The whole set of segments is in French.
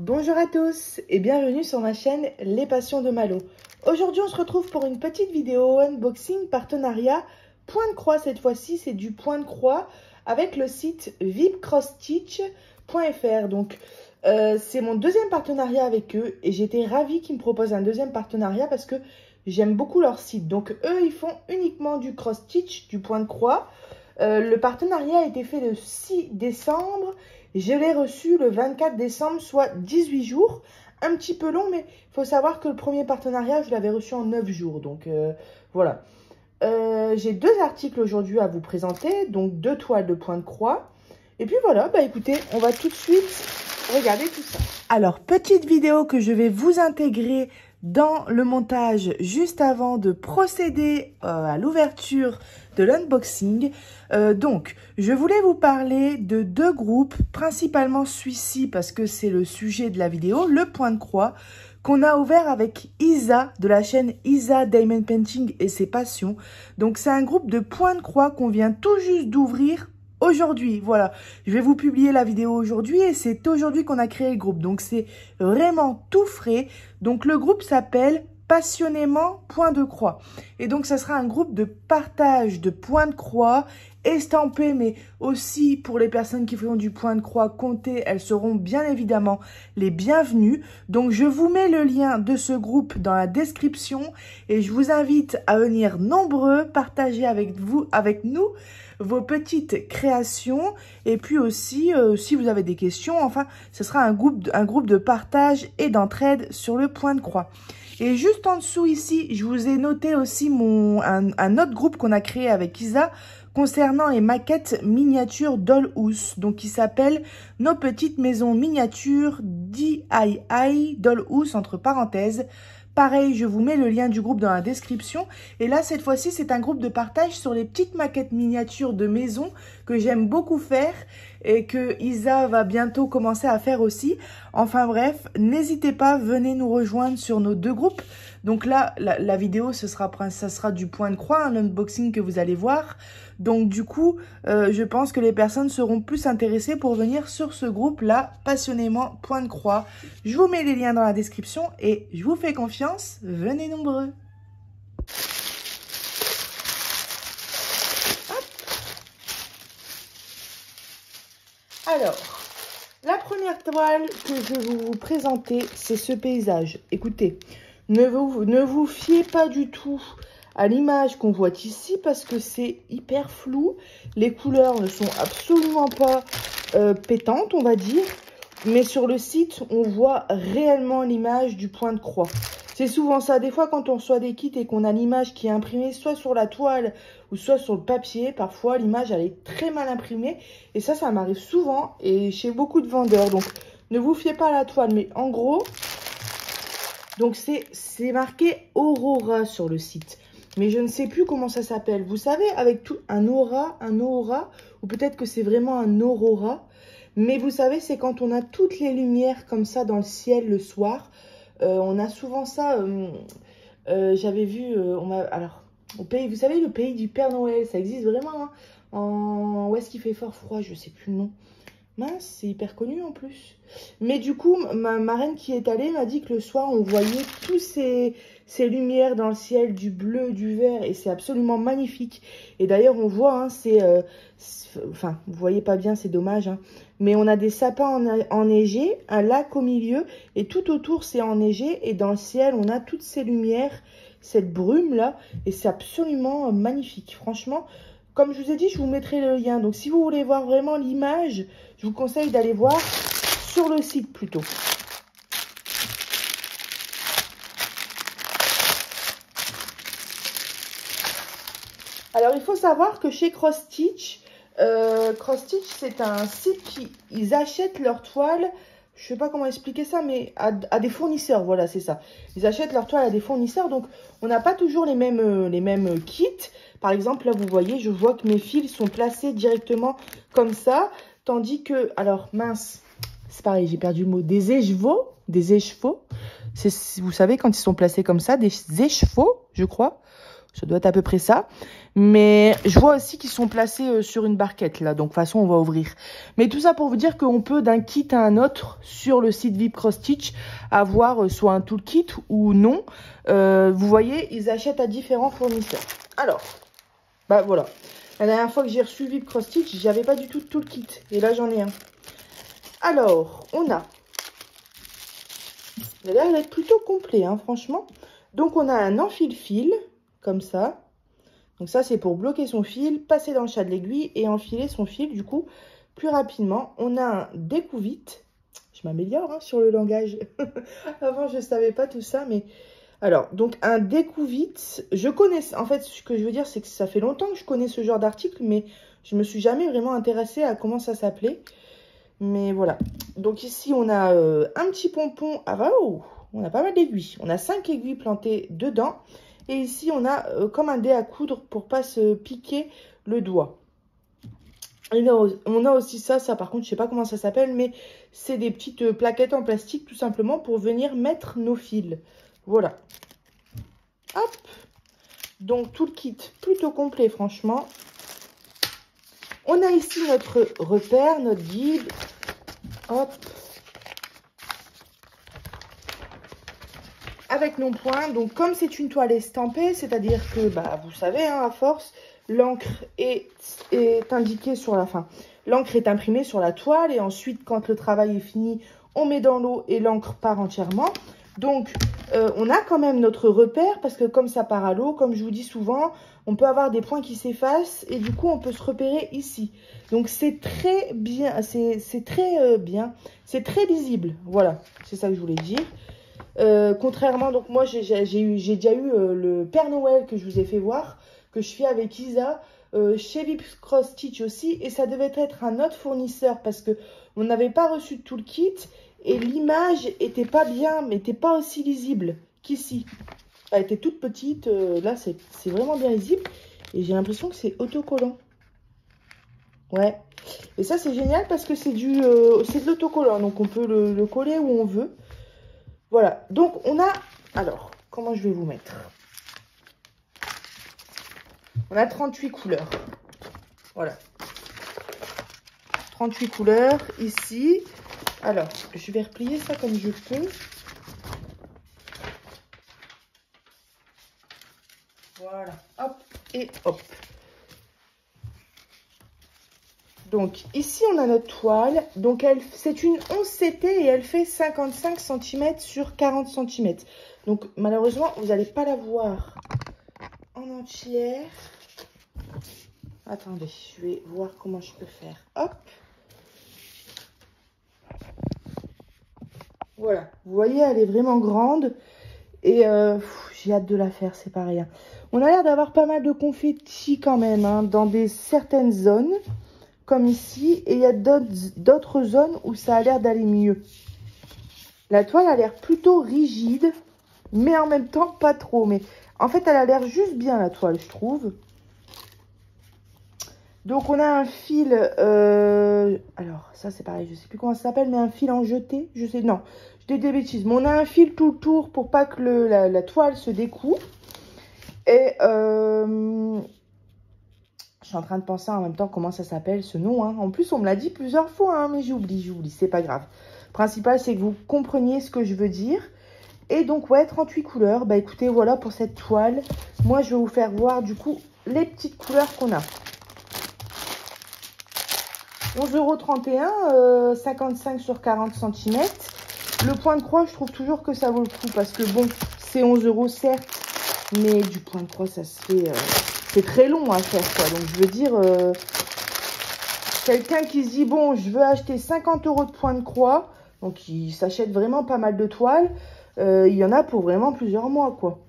Bonjour à tous et bienvenue sur ma chaîne Les Passions de Malo. Aujourd'hui on se retrouve pour une petite vidéo unboxing partenariat point de croix. Cette fois-ci c'est du point de croix avec le site vipcrossstitch.fr. Donc c'est mon deuxième partenariat avec eux et j'étais ravie qu'ils me proposent un deuxième partenariat parce que j'aime beaucoup leur site. Donc eux ils font uniquement du cross stitch, du point de croix. Le partenariat a été fait le 6 décembre. Je l'ai reçu le 24 décembre, soit 18 jours. Un petit peu long, mais il faut savoir que le premier partenariat, je l'avais reçu en 9 jours. Donc, voilà. J'ai deux articles aujourd'hui à vous présenter. Donc, deux toiles de point de croix. Et puis voilà, bah écoutez, on va tout de suite regarder tout ça. Alors, petite vidéo que je vais vous intégrer dans le montage juste avant de procéder à l'ouverture de l'unboxing. Donc, je voulais vous parler de deux groupes, principalement celui-ci parce que c'est le sujet de la vidéo, le point de croix, qu'on a ouvert avec Isa de la chaîne Isa Diamond Painting et ses passions. Donc, c'est un groupe de point de croix qu'on vient tout juste d'ouvrir aujourd'hui. Voilà, je vais vous publier la vidéo aujourd'hui et c'est aujourd'hui qu'on a créé le groupe. Donc, c'est vraiment tout frais. Donc, le groupe s'appelle Passionnément Point de Croix. Et donc, ça sera un groupe de partage de points de croix estampés, mais aussi pour les personnes qui font du point de croix compté, elles seront bien évidemment les bienvenues. Donc, je vous mets le lien de ce groupe dans la description et je vous invite à venir nombreux partager avec nous, vos petites créations et puis aussi, si vous avez des questions, enfin, ce sera un groupe de partage et d'entraide sur le point de croix. Et juste en dessous ici, je vous ai noté aussi un autre groupe qu'on a créé avec Isa concernant les maquettes miniatures Dollhouse, donc qui s'appelle Nos petites maisons miniatures DIY Dollhouse entre parenthèses. Pareil, je vous mets le lien du groupe dans la description. Et là, cette fois-ci, c'est un groupe de partage sur les petites maquettes miniatures de maison que j'aime beaucoup faire et que Isa va bientôt commencer à faire aussi. Enfin bref, n'hésitez pas, venez nous rejoindre sur nos deux groupes. Donc là, la vidéo, ça sera du point de croix, un unboxing que vous allez voir. Donc du coup, je pense que les personnes seront plus intéressées pour venir sur ce groupe-là, Passionnément Point de Croix. Je vous mets les liens dans la description et je vous fais confiance, venez nombreux. Hop. Alors, la première toile que je vais vous présenter, c'est ce paysage. Écoutez, ne vous fiez pas du tout à l'image qu'on voit ici parce que c'est hyper flou. Les couleurs ne sont absolument pas pétantes, on va dire. Mais sur le site, on voit réellement l'image du point de croix. C'est souvent ça. Des fois, quand on reçoit des kits et qu'on a l'image qui est imprimée soit sur la toile ou soit sur le papier, parfois l'image elle est très mal imprimée. Et ça m'arrive souvent et chez beaucoup de vendeurs. Donc, ne vous fiez pas à la toile. Mais en gros, donc c'est marqué Aurora sur le site. Mais je ne sais plus comment ça s'appelle. Vous savez, avec tout un aura, ou peut-être que c'est vraiment un aurora. Mais vous savez, c'est quand on a toutes les lumières comme ça dans le ciel le soir. On a souvent ça. J'avais vu, alors, au pays, vous savez, le pays du Père Noël, ça existe vraiment. Hein, où est-ce qu'il fait fort froid, je ne sais plus le nom. Mince, c'est hyper connu en plus. Mais du coup, ma marraine qui est allée m'a dit que le soir, on voyait tous ces lumières dans le ciel, du bleu, du vert, et c'est absolument magnifique. Et d'ailleurs, on voit, hein, enfin, vous voyez pas bien, c'est dommage, hein, mais on a des sapins enneigés, un lac au milieu, et tout autour, c'est enneigé, et dans le ciel, on a toutes ces lumières, cette brume-là, et c'est absolument magnifique, franchement. Comme je vous ai dit, je vous mettrai le lien. Donc, si vous voulez voir vraiment l'image, je vous conseille d'aller voir sur le site plutôt. Alors, il faut savoir que chez Cross Stitch, c'est un site qui ils achètent leurs toiles. Je sais pas comment expliquer ça, mais à des fournisseurs, voilà, c'est ça. Ils achètent leurs toiles à des fournisseurs, donc on n'a pas toujours les mêmes kits. Par exemple, là, vous voyez, je vois que mes fils sont placés directement comme ça, tandis que, alors, mince, c'est pareil, j'ai perdu le mot, des écheveaux, vous savez, quand ils sont placés comme ça, des écheveaux, je crois. Ça doit être à peu près ça. Mais je vois aussi qu'ils sont placés sur une barquette là. Donc de toute façon, on va ouvrir. Mais tout ça pour vous dire qu'on peut d'un kit à un autre sur le site VIP Cross Stitch avoir soit un toolkit ou non. Vous voyez, ils achètent à différents fournisseurs. Alors, bah voilà. La dernière fois que j'ai reçu VIP Cross Stitch, j'avais pas du tout de toolkit. Et là, j'en ai un. Alors, on a... Il a l'air d'être plutôt complet, hein, franchement. Donc, on a un enfile-fil, comme ça. Donc, ça, c'est pour bloquer son fil, passer dans le chat de l'aiguille et enfiler son fil, du coup, plus rapidement. On a un découvite. Je m'améliore hein, sur le langage. Avant, je ne savais pas tout ça, mais... Alors, donc, un découvite. Je connais... En fait, ce que je veux dire, c'est que ça fait longtemps que je connais ce genre d'article, mais je me suis jamais vraiment intéressée à comment ça s'appelait. Mais voilà. Donc ici, on a un petit pompon. Ah bah, oh, on a pas mal d'aiguilles. On a 5 aiguilles plantées dedans. Et ici, on a comme un dé à coudre pour pas se piquer le doigt. Et là, on a aussi ça par contre, je sais pas comment ça s'appelle, mais c'est des petites plaquettes en plastique tout simplement pour venir mettre nos fils. Voilà. Hop. Donc tout le kit plutôt complet, franchement. On a ici notre repère, notre guide. Hop. Avec nos points. Donc, comme c'est une toile estampée, c'est-à-dire que, bah, vous savez, hein, à force, l'encre est indiquée sur la fin. L'encre est imprimée sur la toile et ensuite, quand le travail est fini, on met dans l'eau et l'encre part entièrement. Donc, on a quand même notre repère parce que comme ça part à l'eau, comme je vous dis souvent, on peut avoir des points qui s'effacent et du coup, on peut se repérer ici. Donc, c'est très bien, c'est très bien, c'est très lisible. Voilà, c'est ça que je voulais dire. Contrairement, donc moi, j'ai déjà eu le Père Noël que je vous ai fait voir, que je fais avec Isa, chez VIP Cross Stitch aussi, et ça devait être un autre fournisseur parce que on n'avait pas reçu tout le kit. Et l'image était pas bien, mais n'était pas aussi lisible qu'ici. Elle était toute petite. Là, c'est vraiment bien lisible. Et j'ai l'impression que c'est autocollant. Ouais. Et ça, c'est génial parce que c'est de l'autocollant. Donc, on peut le coller où on veut. Voilà. Donc, on a... Alors, comment je vais vous mettre? On a 38 couleurs. Voilà. 38 couleurs ici. Alors, je vais replier ça comme je peux. Voilà, hop et hop. Donc, ici, on a notre toile. Donc, c'est une 11 CT et elle fait 55 cm sur 40 cm. Donc, malheureusement, vous n'allez pas la voir en entière. Attendez, je vais voir comment je peux faire. Hop. Voilà, vous voyez, elle est vraiment grande. Et j'ai hâte de la faire, c'est pas rien. On a l'air d'avoir pas mal de confettis quand même, hein, dans certaines zones, comme ici. Et il y a d'autres zones où ça a l'air d'aller mieux. La toile a l'air plutôt rigide, mais en même temps pas trop. Mais en fait, elle a l'air juste bien, la toile, je trouve. Donc, on a un fil... alors, ça, c'est pareil, je sais plus comment ça s'appelle, mais un fil en jeté. Je sais, non, je dis des bêtises. Mais on a un fil tout le tour pour pas que la toile se découpe. Et je suis en train de penser en même temps comment ça s'appelle, ce nom. Hein. En plus, on me l'a dit plusieurs fois, hein, mais j'oublie, c'est pas grave. Le principal, c'est que vous compreniez ce que je veux dire. Et donc, ouais, 38 couleurs. Bah, écoutez, voilà pour cette toile. Moi, je vais vous faire voir, du coup, les petites couleurs qu'on a. 11,31 €, 55 sur 40 cm. Le point de croix, je trouve toujours que ça vaut le coup parce que bon, c'est 11 € certes, mais du point de croix, ça se fait... c'est très long à faire, quoi. Donc, je veux dire, quelqu'un qui se dit, bon, je veux acheter 50 € de point de croix, donc il s'achète vraiment pas mal de toiles, il y en a pour vraiment plusieurs mois, quoi.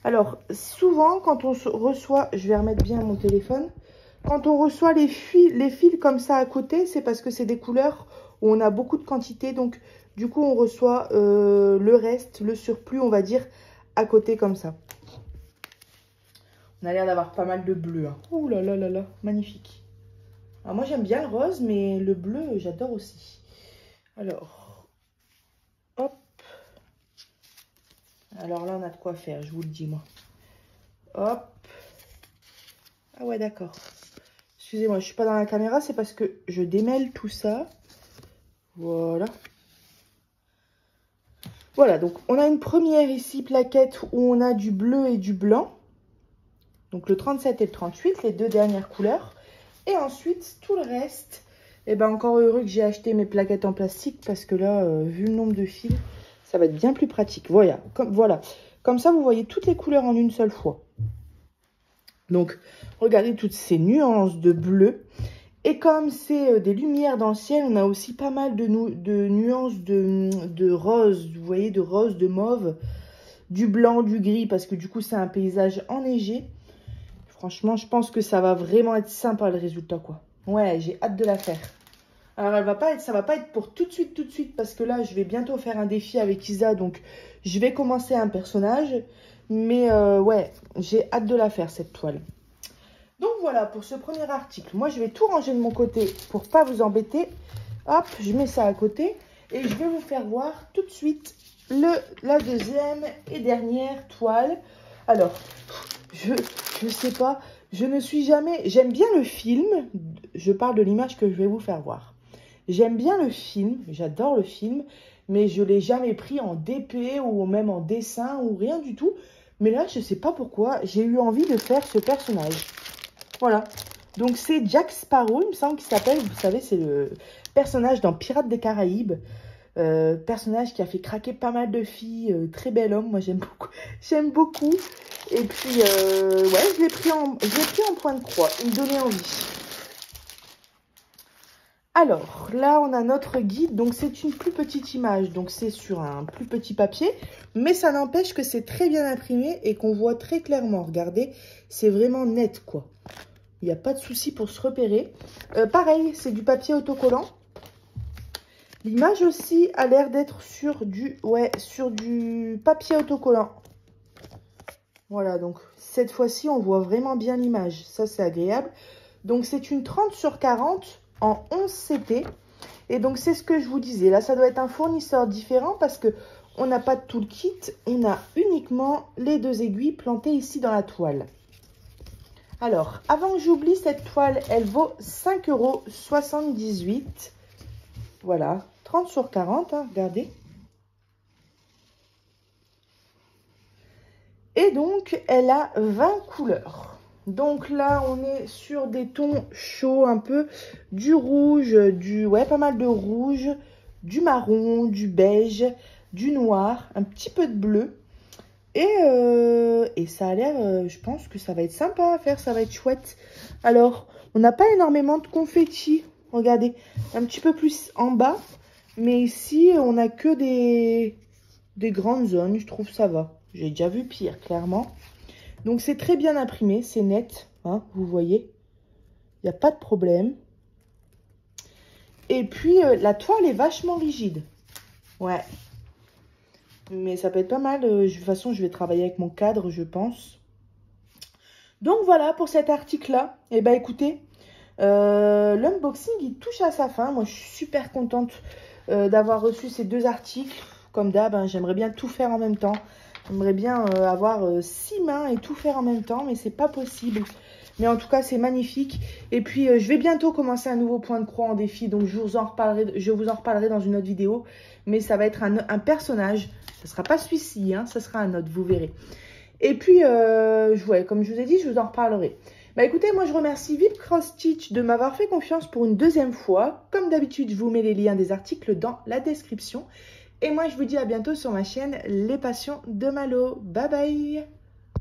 Alors, souvent, quand on reçoit... Je vais remettre bien mon téléphone. Quand on reçoit les fils comme ça à côté, c'est parce que c'est des couleurs où on a beaucoup de quantité. Donc, du coup, on reçoit le reste, le surplus, on va dire, à côté comme ça. On a l'air d'avoir pas mal de bleu. Hein. Ouh là là là là, magnifique. Alors, moi, j'aime bien le rose, mais le bleu, j'adore aussi. Alors, hop. Alors là, on a de quoi faire, je vous le dis, moi. Hop. Ah ouais, d'accord. Excusez-moi, je suis pas dans la caméra, c'est parce que je démêle tout ça. Voilà. Voilà, donc on a une première ici plaquette où on a du bleu et du blanc. Donc le 37 et le 38, les deux dernières couleurs. Et ensuite, tout le reste, eh ben encore heureux que j'ai acheté mes plaquettes en plastique parce que là, vu le nombre de fils, ça va être bien plus pratique. Voilà, comme ça, vous voyez toutes les couleurs en une seule fois. Donc, regardez toutes ces nuances de bleu. Et comme c'est des lumières dans le ciel, on a aussi pas mal de nuances de rose, vous voyez, de rose, de mauve, du blanc, du gris, parce que du coup, c'est un paysage enneigé. Franchement, je pense que ça va vraiment être sympa le résultat, quoi. Ouais, j'ai hâte de la faire. Alors, ça va pas être pour tout de suite, parce que là, je vais bientôt faire un défi avec Isa, donc je vais commencer un personnage. Mais ouais, j'ai hâte de la faire, cette toile. Donc voilà pour ce premier article. Moi, je vais tout ranger de mon côté pour pas vous embêter. Hop, je mets ça à côté et je vais vous faire voir tout de suite la deuxième et dernière toile. Alors, je sais pas, je ne suis jamais... J'aime bien le film. Je parle de l'image que je vais vous faire voir. J'aime bien le film, j'adore le film, mais je ne l'ai jamais pris en DP ou même en dessin ou rien du tout. Mais là, je ne sais pas pourquoi, j'ai eu envie de faire ce personnage. Voilà, donc c'est Jack Sparrow, il me semble qu'il s'appelle, vous savez, c'est le personnage dans Pirates des Caraïbes. Personnage qui a fait craquer pas mal de filles, très bel homme, moi j'aime beaucoup. Et puis, ouais, je l'ai pris en point de croix, il me donnait envie. Alors, là, on a notre guide, donc c'est une plus petite image, donc c'est sur un plus petit papier, mais ça n'empêche que c'est très bien imprimé et qu'on voit très clairement, regardez, c'est vraiment net, quoi. Il n'y a pas de souci pour se repérer. Pareil, c'est du papier autocollant. L'image aussi a l'air d'être sur du papier autocollant. Voilà, donc cette fois-ci, on voit vraiment bien l'image. Ça, c'est agréable. Donc, c'est une 30 sur 40 en 11 CP. Et donc, c'est ce que je vous disais. Là, ça doit être un fournisseur différent parce que on n'a pas de tout le kit. On a uniquement les deux aiguilles plantées ici dans la toile. Alors, avant que j'oublie, cette toile, elle vaut 5,78 €. Voilà, 30 sur 40, hein, regardez. Et donc, elle a 20 couleurs. Donc là, on est sur des tons chauds un peu. Du rouge, pas mal de rouge, du marron, du beige, du noir, un petit peu de bleu. Et ça a l'air, je pense que ça va être sympa à faire, ça va être chouette. Alors, on n'a pas énormément de confettis. Regardez, un petit peu plus en bas. Mais ici, on n'a que des grandes zones, je trouve ça va. J'ai déjà vu pire, clairement. Donc, c'est très bien imprimé, c'est net, hein, vous voyez. Il n'y a pas de problème. Et puis, la toile est vachement rigide. Ouais. Mais ça peut être pas mal. De toute façon, je vais travailler avec mon cadre, je pense. Donc, voilà pour cet article-là. Eh bien, écoutez, l'unboxing, il touche à sa fin. Moi, je suis super contente d'avoir reçu ces deux articles. Comme d'hab, hein, j'aimerais bien tout faire en même temps. J'aimerais bien avoir 6 mains et tout faire en même temps, mais c'est pas possible. Mais en tout cas, c'est magnifique. Et puis, je vais bientôt commencer un nouveau point de croix en défi. Donc, je vous en reparlerai dans une autre vidéo. Mais ça va être un personnage. Ce ne sera pas celui-ci, hein, ça sera un autre, vous verrez. Et puis, comme je vous ai dit, je vous en reparlerai. Bah écoutez, moi je remercie VIP Cross Stitch de m'avoir fait confiance pour une deuxième fois. Comme d'habitude, je vous mets les liens des articles dans la description. Et moi, je vous dis à bientôt sur ma chaîne Les Passions de Malo. Bye bye!